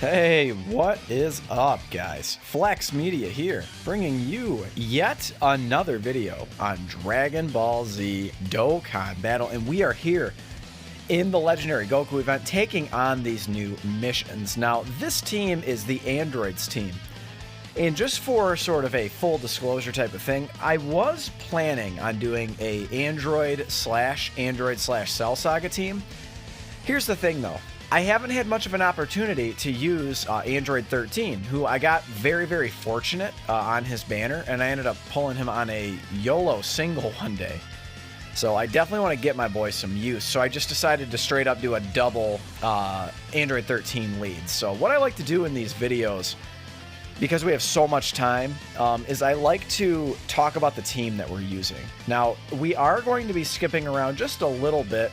Hey, what is up, guys? Flex Media here, bringing you yet another video on Dragon Ball Z Dokkan Battle, and we are here in the Legendary Goku event taking on these new missions. Now, this team is the Androids team, and just for sort of a full disclosure type of thing, I was planning on doing a Android slash Cell Saga team. Here's the thing, though. I haven't had much of an opportunity to use Android 13, who I got very fortunate on his banner, and I ended up pulling him on a YOLO single one day. So I definitely want to get my boy some use, so I just decided to straight up do a double Android 13 lead. So what I like to do in these videos, because we have so much time, is I like to talk about the team that we're using. Now, we are going to be skipping around just a little bit.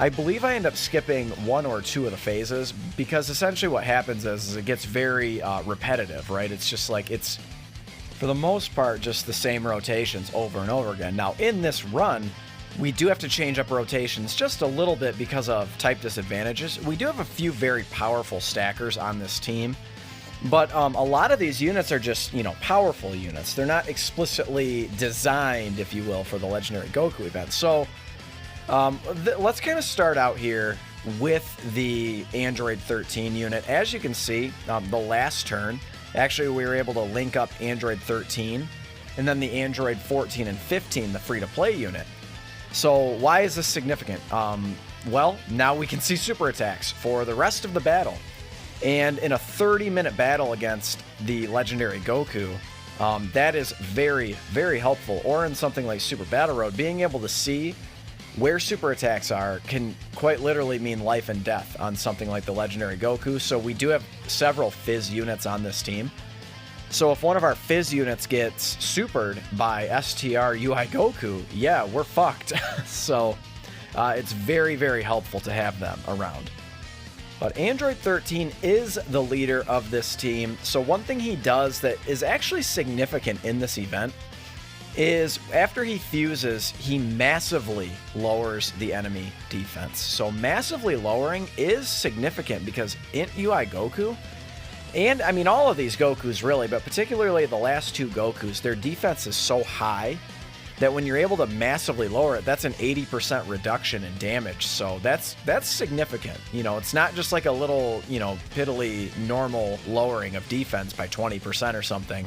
I believe I end up skipping one or two of the phases because essentially what happens is it gets very repetitive, right? It's just like it's, for the most part, just the same rotations over and over again. Now, in this run, we do have to change up rotations just a little bit because of type disadvantages. We do have a few very powerful stackers on this team, but a lot of these units are just, you know, powerful units. They're not explicitly designed, if you will, for the Legendary Goku event. So let's kind of start out here with the Android 13 unit. As you can see, the last turn, actually we were able to link up Android 13 and then the Android 14 and 15, the free-to-play unit. So why is this significant? Well, now we can see super attacks for the rest of the battle. And in a 30-minute battle against the Legendary Goku, that is very helpful. Or in something like Super Battle Road, being able to see where super attacks are can quite literally mean life and death on something like the Legendary Goku. So we do have several Fizz units on this team. So if one of our Fizz units gets supered by STR UI Goku, yeah, we're fucked. So it's very helpful to have them around. But Android 13 is the leader of this team. So one thing he does that is actually significant in this event is after he fuses, he massively lowers the enemy defense. So massively lowering is significant because in UI Goku, and I mean all of these Gokus really, but particularly the last two Gokus, their defense is so high that when you're able to massively lower it, that's an 80% reduction in damage. So that's significant. You know, it's not just like a little, you know, piddly normal lowering of defense by 20% or something.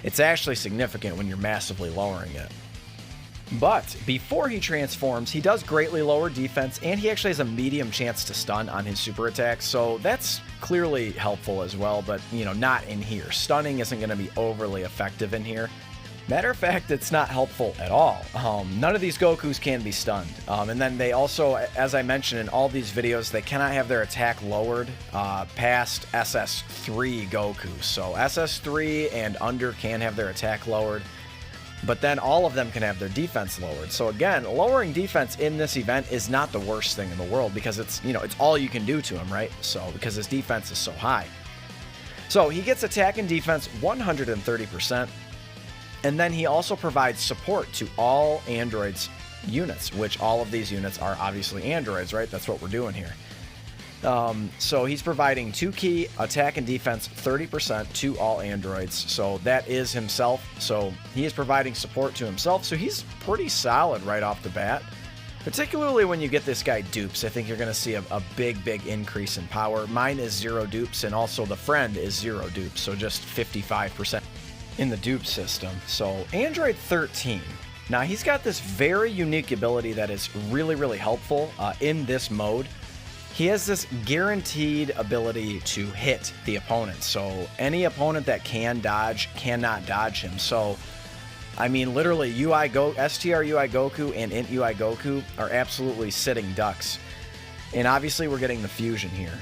It's actually significant when you're massively lowering it. But before he transforms, he does greatly lower defense, and he actually has a medium chance to stun on his super attacks, so that's clearly helpful as well, but, you know, not in here. Stunning isn't going to be overly effective in here. Matter of fact, it's not helpful at all. None of these Gokus can be stunned. And then they also, as I mentioned in all these videos, they cannot have their attack lowered past SS3 Goku. So SS3 and under can have their attack lowered, but then all of them can have their defense lowered. So again, lowering defense in this event is not the worst thing in the world because it's, you know, it's all you can do to him, right? So because his defense is so high. So he gets attack and defense 130%. And then he also provides support to all Androids units, which all of these units are obviously Androids, right? That's what we're doing here. So he's providing 2 key attack and defense 30% to all Androids. So that is himself. So he is providing support to himself. So he's pretty solid right off the bat. Particularly when you get this guy dupes, I think you're going to see a big increase in power. Mine is 0 dupes, and also the friend is 0 dupes, so just 55% in the dupe system. So Android 13, now he's got this very unique ability that is really helpful in this mode. He has this guaranteed ability to hit the opponent. So any opponent that can dodge cannot dodge him. So I mean, literally, STR UI Goku and Int UI Goku are absolutely sitting ducks. And obviously we're getting the fusion here.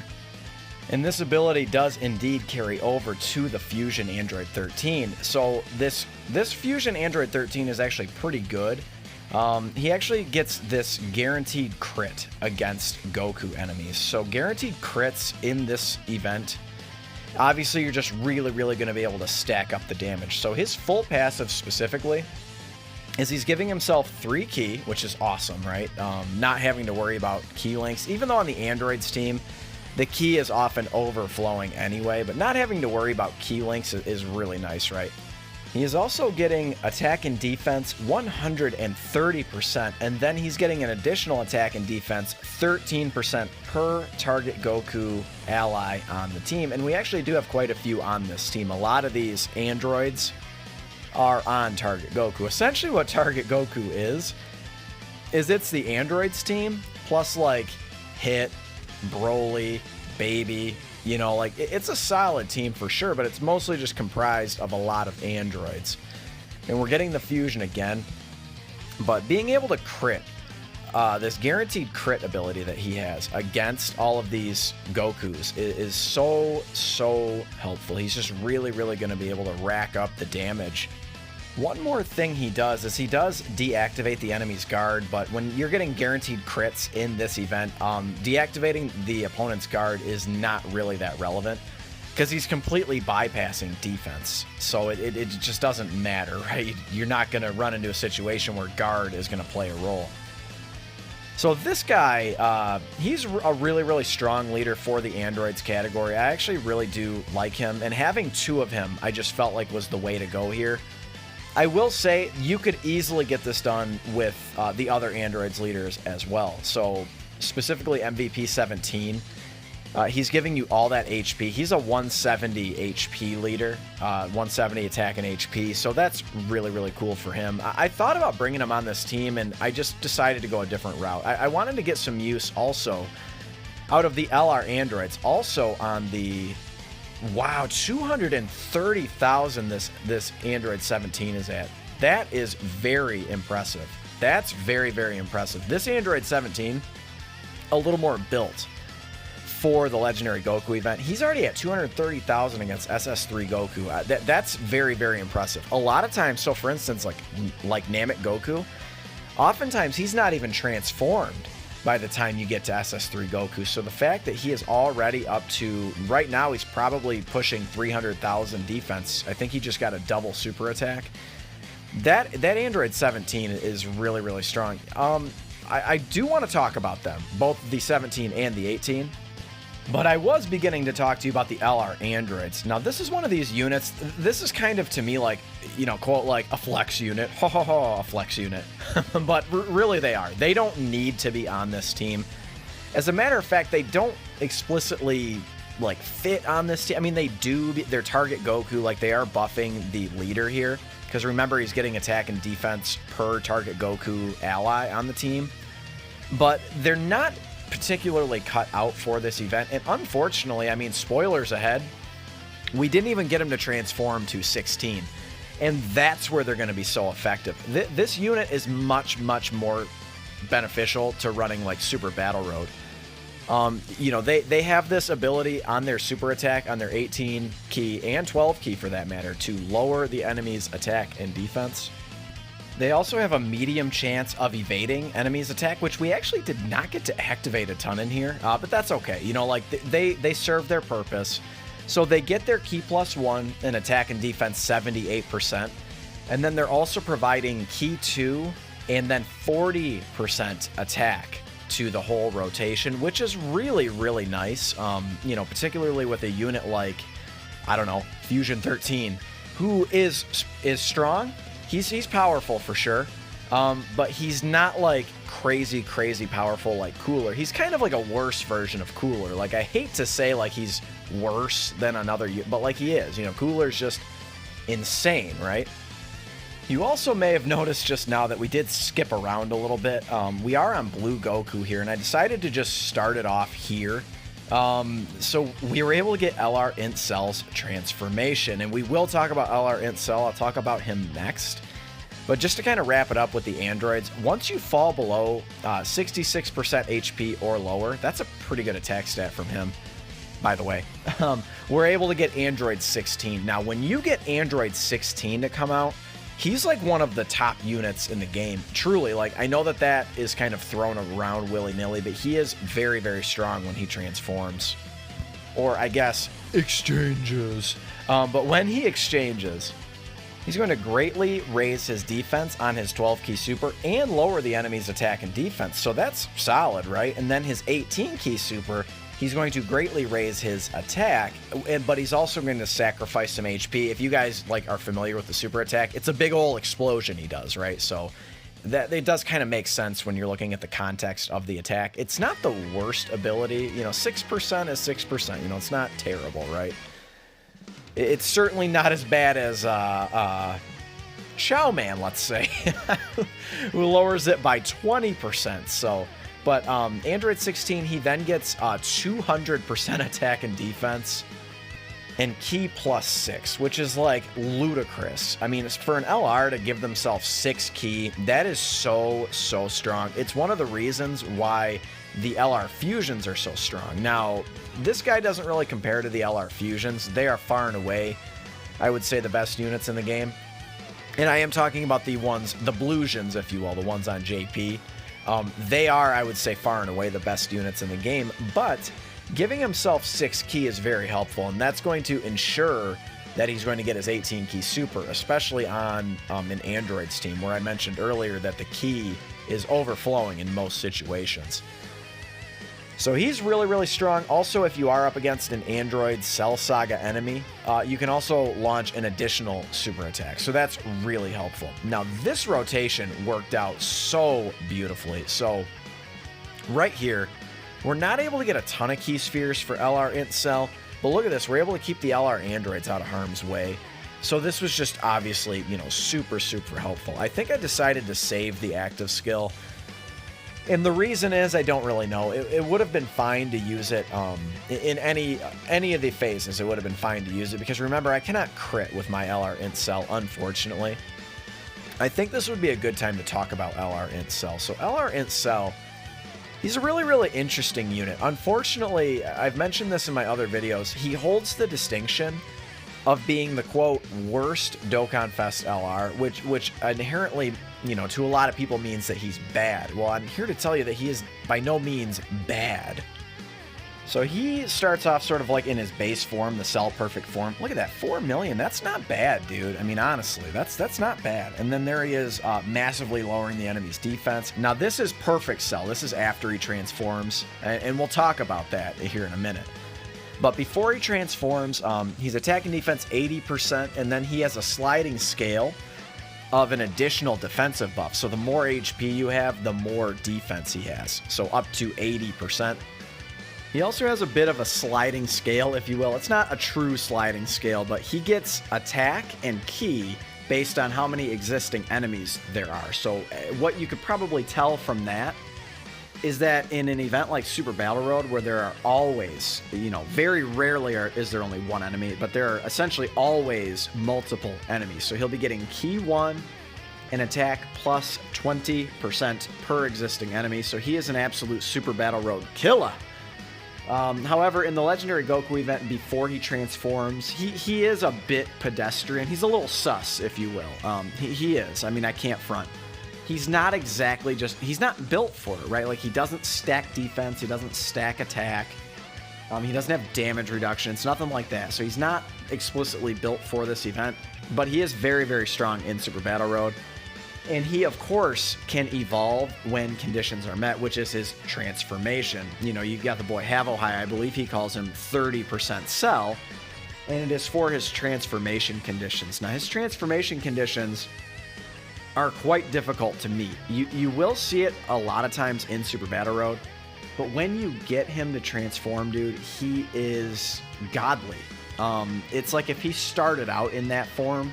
And this ability does indeed carry over to the Fusion Android 13. So this Fusion Android 13 is actually pretty good. He actually gets this guaranteed crit against Goku enemies. So guaranteed crits in this event, obviously you're just really going to be able to stack up the damage. So his full passive specifically is he's giving himself 3 ki, which is awesome, right? Not having to worry about key links, even though on the Androids team, the key is often overflowing anyway, but not having to worry about key links is really nice, right? He is also getting attack and defense 130%, and then he's getting an additional attack and defense 13% per target Goku ally on the team. And we actually do have quite a few on this team. A lot of these androids are on target Goku. Essentially what target Goku is it's the androids team plus like Hit, Broly, Baby. You know, like, it's a solid team for sure, but it's mostly just comprised of a lot of androids. And we're getting the fusion again. But being able to crit, this guaranteed crit ability that he has against all of these Gokus is so helpful. He's just really going to be able to rack up the damage. One more thing he does is he does deactivate the enemy's guard, but when you're getting guaranteed crits in this event, deactivating the opponent's guard is not really that relevant because he's completely bypassing defense. So it just doesn't matter, right? You're not going to run into a situation where guard is going to play a role. So this guy, he's a really strong leader for the androids category. I actually really do like him, and having two of him I just felt like was the way to go here. I will say you could easily get this done with the other androids leaders as well. So specifically MVP 17, he's giving you all that HP. He's a 170 HP leader, 170 attack and HP. So that's really cool for him. I thought about bringing him on this team, and I just decided to go a different route. I wanted to get some use also out of the LR androids, also on the... Wow, 230,000 this Android 17 is at. That is very impressive. That's very impressive. This Android 17, a little more built for the Legendary Goku event. He's already at 230,000 against SS3 Goku. That's very impressive. A lot of times, so for instance, like Namek Goku, oftentimes he's not even transformed by the time you get to SS3 Goku. So the fact that he is already up to, right now he's probably pushing 300,000 defense. I think he just got a double super attack. That Android 17 is really strong. I do want to talk about them, both the 17 and the 18. But I was beginning to talk to you about the LR androids. Now, this is one of these units. This is kind of, to me, like, you know, quote, like a flex unit. A flex unit. But really they are. They don't need to be on this team. As a matter of fact, they don't explicitly, like, fit on this team. I mean, they do. They're target Goku. Like, they are buffing the leader here. Because remember, he's getting attack and defense per target Goku ally on the team. But they're not particularly cut out for this event, and unfortunately, I mean, spoilers ahead, we didn't even get him to transform to 16, and that's where they're going to be so effective. This unit is much more beneficial to running like Super Battle Road. You know, they have this ability on their super attack, on their 18 key and 12 key for that matter, to lower the enemy's attack and defense. They also have a medium chance of evading enemies' attack, which we actually did not get to activate a ton in here, but that's okay. You know, like, they serve their purpose. So they get their key +1 in attack and defense 78%, and then they're also providing key 2 and then 40% attack to the whole rotation, which is really nice. You know, particularly with a unit like, I don't know, Fusion 13, who is strong. He's powerful for sure, but he's not like crazy powerful like Cooler. He's kind of like a worse version of Cooler. Like, I hate to say like he's worse than another, but like he is. You know, Cooler's just insane, right? You also may have noticed just now that we did skip around a little bit. We are on Blue Goku here, and I decided to just start it off here. So we were able to get LR Int Cell's transformation, and we will talk about LR Int Cell. I'll talk about him next. But just to kind of wrap it up with the androids, once you fall below 66% HP or lower, that's a pretty good attack stat from him, by the way. We're able to get Android 16. Now, when you get Android 16 to come out, he's like one of the top units in the game. Truly, like, I know that is kind of thrown around willy-nilly, but he is very strong when he transforms. Or, I guess, exchanges. But when he exchanges, he's going to greatly raise his defense on his 12-key super and lower the enemy's attack and defense. So that's solid, right? And then his 18-key super he's going to greatly raise his attack, but he's also going to sacrifice some HP. If you guys like are familiar with the super attack, it's a big old explosion he does, right? So that it does kind of make sense when you're looking at the context of the attack. It's not the worst ability, you know, 6% is 6%, you know, it's not terrible, right? It's certainly not as bad as Chow Man, let's say, who lowers it by 20%. So, but Android 16, he then gets 200% attack and defense and key +6, which is like ludicrous. I mean, it's for an LR to give themselves 6 key, that is so strong. It's one of the reasons why the LR fusions are so strong. Now, this guy doesn't really compare to the LR fusions. They are far and away, I would say, the best units in the game. And I am talking about the ones, the Blusions, if you will, the ones on JP. They are, I would say, far and away the best units in the game, but giving himself 6 key is very helpful, and that's going to ensure that he's going to get his 18 key super, especially on an Android's team, where I mentioned earlier that the key is overflowing in most situations. So he's really strong. Also, if you are up against an Android Cell Saga enemy, you can also launch an additional super attack. So that's really helpful. Now, this rotation worked out so beautifully. So right here, we're not able to get a ton of key spheres for LR Int Cell, but look at this. We're able to keep the LR Androids out of harm's way. So this was just obviously, you know, super helpful. I think I decided to save the active skill. And the reason is, I don't really know. It would have been fine to use it in any of the phases. It would have been fine to use it because remember, I cannot crit with my LR Int Cell, unfortunately. I think this would be a good time to talk about LR Int Cell. So LR Int Cell, he's a really interesting unit. Unfortunately, I've mentioned this in my other videos, he holds the distinction of being the, quote, worst Dokkan Fest LR, which inherently, you know, to a lot of people means that he's bad. Well, I'm here to tell you that he is by no means bad. So he starts off sort of like in his base form, the Cell Perfect form. Look at that, 4 million. That's not bad, dude. I mean, honestly, that's not bad. And then there he is, massively lowering the enemy's defense. Now, this is Perfect Cell. This is after he transforms, and we'll talk about that here in a minute. But before he transforms, he's attack and defense 80%, and then he has a sliding scale of an additional defensive buff. So the more HP you have, the more defense he has. So up to 80%. He also has a bit of a sliding scale, if you will. It's not a true sliding scale, but he gets attack and key based on how many existing enemies there are. So what you could probably tell from that is that in an event like Super Battle Road, where there are always, you know, very rarely is there only one enemy, but there are essentially always multiple enemies. So he'll be getting key 1 and attack plus 20% per existing enemy. So he is an absolute Super Battle Road killer. However, in the Legendary Goku event, before he transforms, he is a bit pedestrian. He's a little sus, if you will. He is. I mean, I can't front. He's not exactly he's not built for it, right? Like, he doesn't stack defense, he doesn't stack attack, he doesn't have damage reduction, it's nothing like that. So he's not explicitly built for this event, but he is very strong in Super Battle Road. And he, of course, can evolve when conditions are met, which is his transformation. You know, you've got the boy Havohai, I believe he calls him 30% Cell, and it is for his transformation conditions. Now, his transformation conditions are quite difficult to meet. You will see it a lot of times in Super Battle Road, but when you get him to transform, dude, he is godly. It's like if he started out in that form,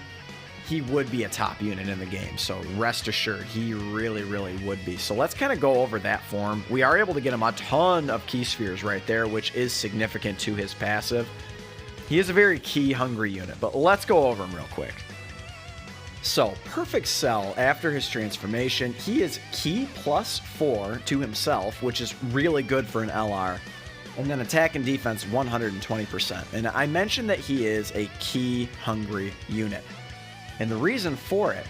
he would be a top unit in the game. So rest assured, he really would be. So let's kind of go over that form. We are able to get him a ton of key spheres right there, which is significant to his passive. He is a very key hungry unit, but let's go over him real quick. So, Perfect Cell, after his transformation, he is key +4 to himself, which is really good for an LR. And then attack and defense 120%. And I mentioned that he is a key hungry unit. And the reason for it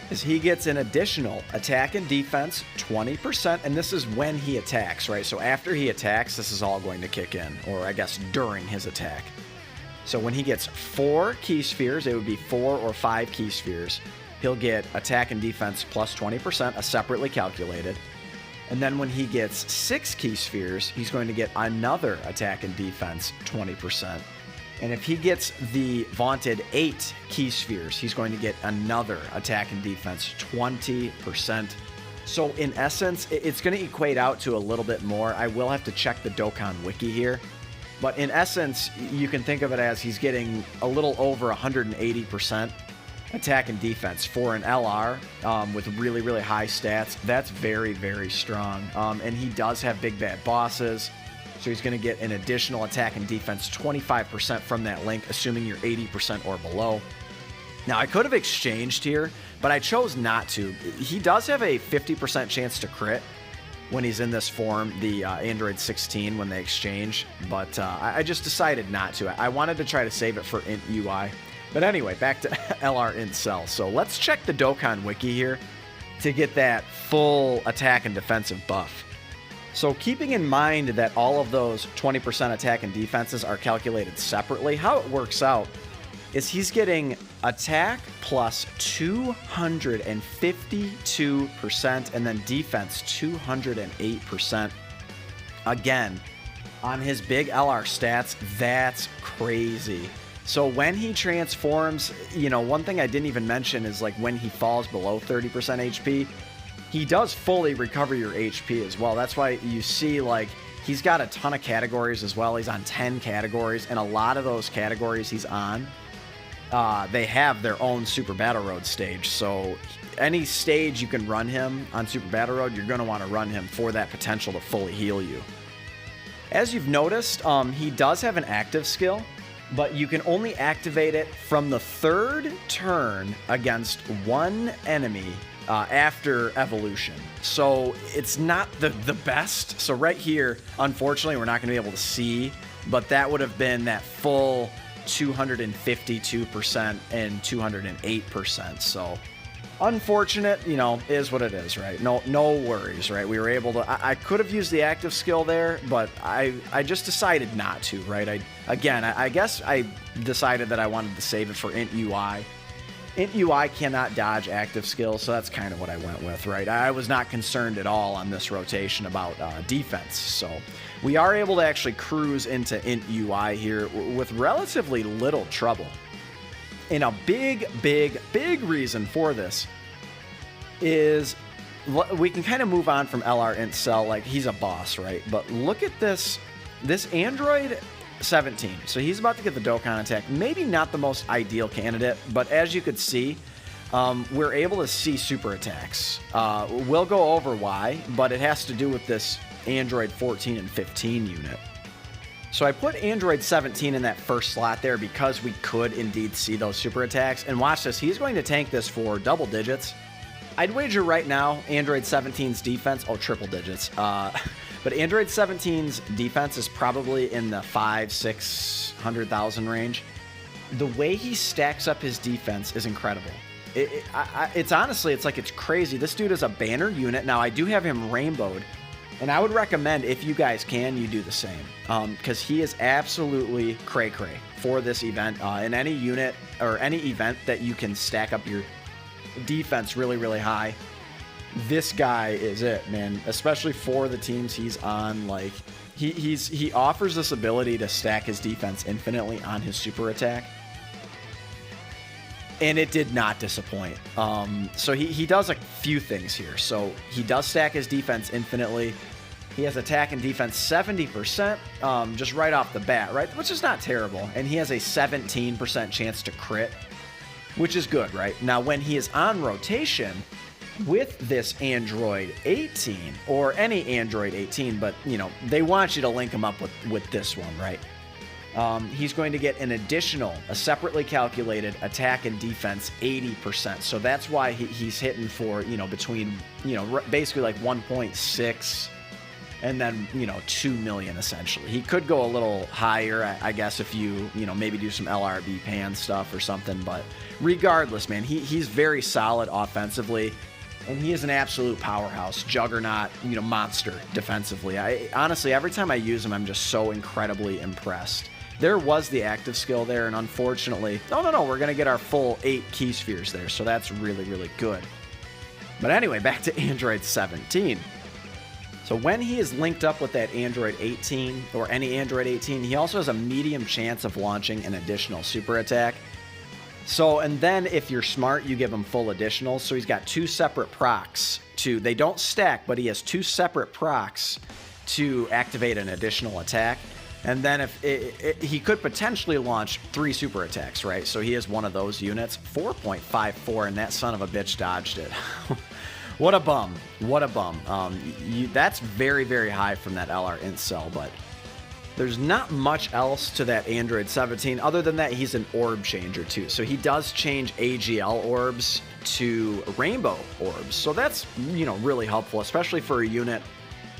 is he gets an additional attack and defense 20%, and this is when he attacks, right? So after he attacks, this is all going to kick in, or I guess during his attack. So when he gets 4 key spheres, it would be 4 or 5 key spheres, he'll get attack and defense plus 20%, separately calculated. And then when he gets 6 key spheres, he's going to get another attack and defense 20%. And if he gets the vaunted 8 key spheres, he's going to get another attack and defense 20%. So in essence, it's going to equate out to a little bit more. I will have to check the Dokkan wiki here. But in essence, you can think of it as he's getting a little over 180% attack and defense for an LR with really, really high stats. That's very, very strong. And he does have big bad bosses. So he's going to get an additional attack and defense 25% from that link, assuming you're 80% or below. Now, I could have exchanged here, but I chose not to. He does have a 50% chance to crit when he's in this form, the Android 16, when they exchange. But I just decided not to. I wanted to try to save it for Int UI. But anyway, back to LR Int Cell. So let's check the Dokkan wiki here to get that full attack and defensive buff. So keeping in mind that all of those 20% attack and defenses are calculated separately, how it works out is he's getting attack plus 252% and then defense 208%. Again, on his big LR stats, that's crazy. So when he transforms, you know, one thing I didn't even mention is like when he falls below 30% HP, he does fully recover your HP as well. That's why you see like he's got a ton of categories as well. He's on 10 categories, and a lot of those categories he's on, they have their own Super Battle Road stage. So any stage you can run him on Super Battle Road, you're going to want to run him for that potential to fully heal you. As you've noticed, he does have an active skill, but you can only activate it from the 3rd turn against one enemy after evolution. So it's not the best. So right here, unfortunately, we're not going to be able to see, but that would have been that full 252% and 208%. So unfortunate, you know, is what it is, right? No worries, right? We were able to, I could have used the active skill there, but I just decided not to, right? I guess I decided that I wanted to save it for Int UI. Int UI cannot dodge active skills, so that's kind of what I went with, right? I was not concerned at all on this rotation about defense, so we are able to actually cruise into Int UI here with relatively little trouble. And a big reason for this is we can kind of move on from LR Int Cell, like he's a boss, right? But look at this Android 17. So he's about to get the Dokkan attack. Maybe not the most ideal candidate, but as you could see, we're able to see super attacks. We'll go over why, but it has to do with this Android 14 and 15 unit. So I put Android 17 in that first slot there because we could indeed see those super attacks. And watch this, he's going to tank this for double digits. I'd wager right now Android 17's defense, triple digits. But Android 17's defense is probably in the 500,000-600,000 range. The way he stacks up his defense is incredible. It's honestly, it's like it's crazy. This dude is a banner unit. Now, I do have him rainbowed, and I would recommend, if you guys can, you do the same. Because he is absolutely cray-cray for this event. In any unit or any event that you can stack up your defense really, really high, this guy is it, man. Especially for the teams he's on. Like he offers this ability to stack his defense infinitely on his super attack, and it did not disappoint. So he does a few things here. So he does stack his defense infinitely. He has attack and defense 70% just right off the bat, right? Which is not terrible. And he has a 17% chance to crit, which is good, right? Now, when he is on rotation with this Android 18, or any Android 18, but, you know, they want you to link him up with this one, right? He's going to get an additional, a separately calculated attack and defense 80%. So that's why he's hitting for, you know, between, you know, basically like 1.6 and then, you know, 2 million essentially. He could go a little higher, I guess, if you know, maybe do some LRB pan stuff or something. But regardless, man, he's very solid offensively. And he is an absolute powerhouse, juggernaut, you know, monster defensively. Honestly, every time I use him, I'm just so incredibly impressed. There was the active skill there, and unfortunately, no, we're going to get our full 8 key spheres there, so that's really, really good. But anyway, back to Android 17. So when he is linked up with that Android 18 or any Android 18, he also has a medium chance of launching an additional super attack. So, and then if you're smart, you give him full additionals. So he's got 2 separate procs they don't stack, but he has 2 separate procs to activate an additional attack. And then if he could potentially launch 3 super attacks, right? So he is one of those units. 4.54, and that son of a bitch dodged it. What a bum. What a bum. That's very, very high from that LR int cell, but there's not much else to that Android 17 other than that he's an orb changer too. So he does change AGL orbs to rainbow orbs. So that's, you know, really helpful, especially for a unit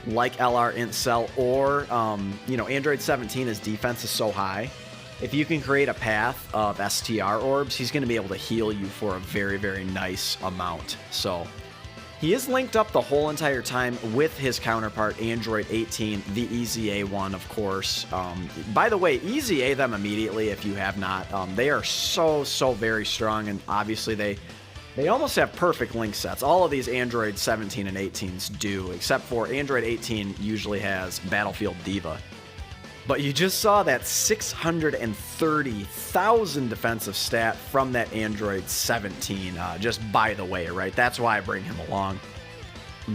like LR int cell or, you know, Android 17, his defense is so high. If you can create a path of STR orbs, he's going to be able to heal you for a very, very nice amount. So he is linked up the whole entire time with his counterpart, Android 18, the EZA one, of course. By the way, EZA them immediately if you have not. They are so very strong, and obviously they almost have perfect link sets. All of these Android 17 and 18s do, except for Android 18 usually has Battlefield Diva. But you just saw that 630,000 defensive stat from that Android 17, just by the way, right? That's why I bring him along.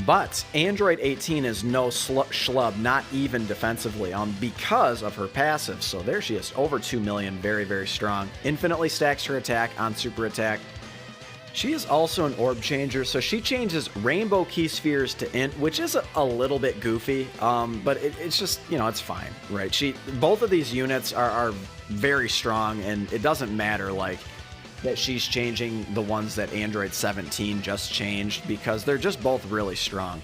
But Android 18 is no schlub, not even defensively, because of her passive. So there she is, over 2 million, very, very strong. Infinitely stacks her attack on super attack. She is also an orb changer, so she changes rainbow key spheres to int, which is a little bit goofy, but it's just, you know, it's fine, right? Both of these units are very strong, and it doesn't matter, like, that she's changing the ones that Android 17 just changed, because they're just both really strong.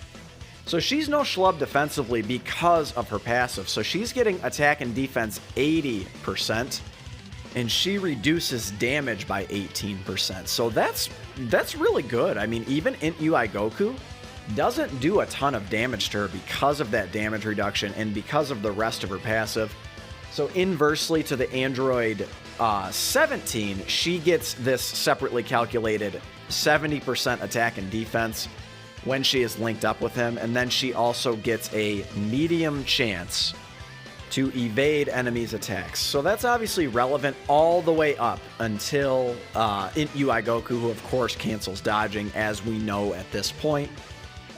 So she's no schlub defensively because of her passive, so she's getting attack and defense 80%. And she reduces damage by 18%. So that's really good. I mean, even Int UI Goku doesn't do a ton of damage to her because of that damage reduction and because of the rest of her passive. So inversely to the Android 17, she gets this separately calculated 70% attack and defense when she is linked up with him. And then she also gets a medium chance to evade enemies' attacks. So that's obviously relevant all the way up until Int UI Goku, who of course cancels dodging, as we know at this point.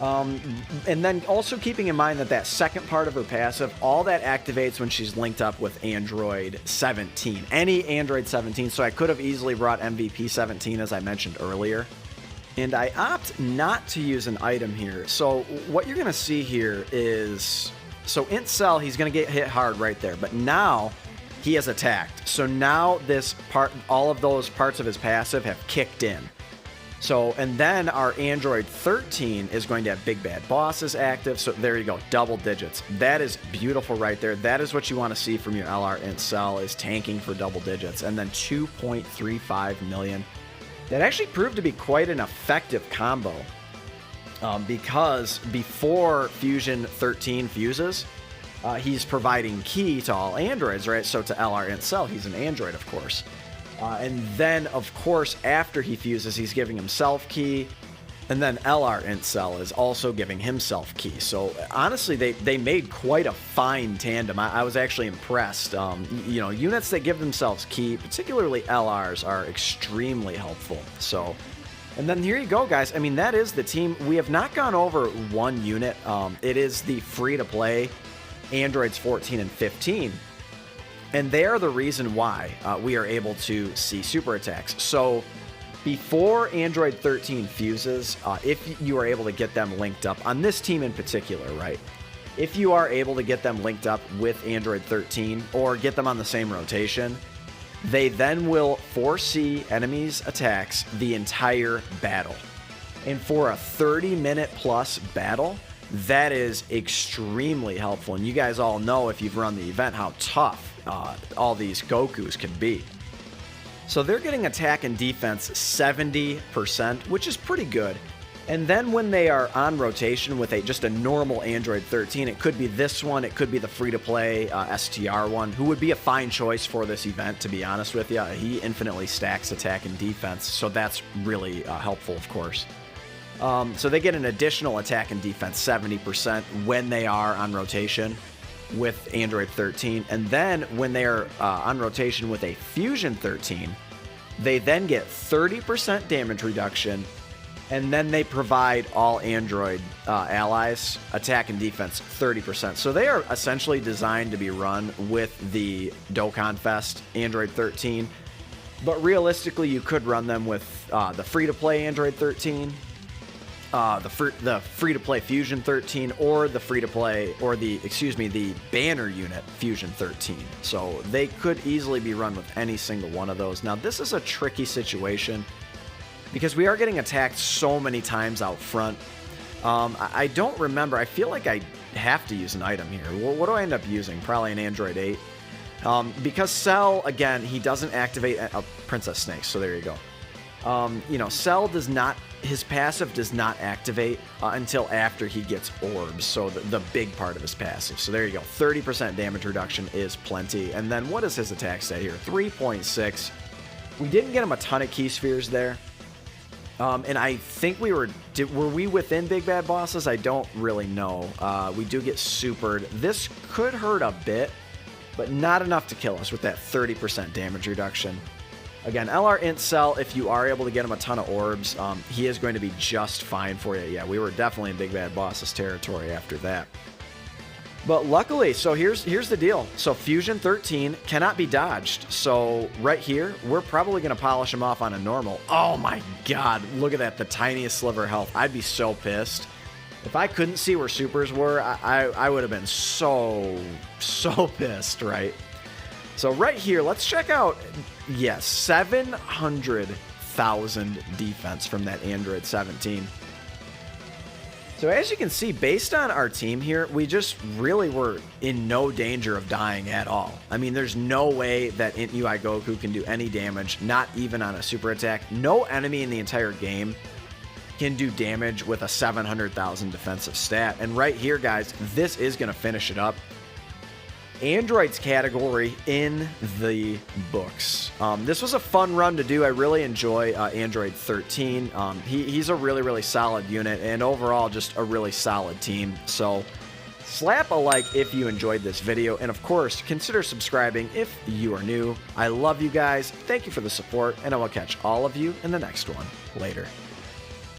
And then also keeping in mind that second part of her passive, all that activates when she's linked up with Android 17. Any Android 17, so I could have easily brought MVP 17 as I mentioned earlier. And I opt not to use an item here. So what you're gonna see here is, so int cell, he's going to get hit hard right there, but now he has attacked. So now this part, all of those parts of his passive have kicked in. So, and then our Android 13 is going to have Big Bad Bosses active. So there you go, double digits. That is beautiful right there. That is what you want to see from your LR int cell, is tanking for double digits. And then 2.35 million. That actually proved to be quite an effective combo. Because before Fusion 13 fuses, he's providing key to all androids, right? So to LR int cell, he's an android, of course. And then, of course, after he fuses, he's giving himself key. And then LR int cell is also giving himself key. So honestly, they made quite a fine tandem. I was actually impressed. You know, units that give themselves key, particularly LRs, are extremely helpful. So, and then here you go, guys. I mean, that is the team. We have not gone over one unit. It is the free-to-play Androids 14 and 15. And they are the reason why we are able to see super attacks. So before Android 13 fuses, if you are able to get them linked up, on this team in particular, right? If you are able to get them linked up with Android 13 or get them on the same rotation, they then will foresee enemies' attacks the entire battle. And for a 30-minute plus battle, that is extremely helpful. And you guys all know, if you've run the event, how tough all these Gokus can be. So they're getting attack and defense 70%, which is pretty good. And then when they are on rotation with just a normal Android 13, it could be this one, it could be the free-to-play STR one, who would be a fine choice for this event, to be honest with you. He infinitely stacks attack and defense, so that's really helpful, of course. So they get an additional attack and defense 70% when they are on rotation with Android 13. And then when they are on rotation with a Fusion 13, they then get 30% damage reduction. And then they provide all Android allies attack and defense 30%. So they are essentially designed to be run with the Dokkan Fest Android 13. But realistically, you could run them with the free-to-play Android 13, the free-to-play Fusion 13, or the free-to-play, or the banner unit Fusion 13. So they could easily be run with any single one of those. Now, this is a tricky situation because we are getting attacked so many times out front. I don't remember. I feel like I have to use an item here. What do I end up using? Probably an Android 8. Because Cell, again, he doesn't activate Princess Snake, so there you go. Cell does not, his passive does not activate until after he gets orbs, so the big part of his passive. So there you go, 30% damage reduction is plenty. And then what is his attack stat here? 3.6. We didn't get him a ton of key spheres there. And I think were we within Big Bad Bosses? I don't really know. We do get supered. This could hurt a bit, but not enough to kill us with that 30% damage reduction. Again, LR Int Cell, if you are able to get him a ton of orbs, he is going to be just fine for you. Yeah, we were definitely in Big Bad Bosses territory after that. But luckily, so here's the deal. So Fusion 13 cannot be dodged. So right here, we're probably going to polish him off on a normal. Oh my god, look at that, the tiniest sliver of health. I'd be so pissed. If I couldn't see where supers were, I would have been so pissed, right? So right here, let's check out, yes, 700,000 defense from that Android 17. So as you can see, based on our team here, we just really were in no danger of dying at all. I mean, there's no way that Int UI Goku can do any damage, not even on a super attack. No enemy in the entire game can do damage with a 700,000 defensive stat. And right here, guys, this is going to finish it up. Android's category in the books. This was a fun run to do. I really enjoy Android 13. He's a really solid unit, and overall just a really solid team. So slap a like if you enjoyed this video, and of course consider subscribing if you are new. I love you guys. Thank you for the support, and I will catch all of you in the next one. Later.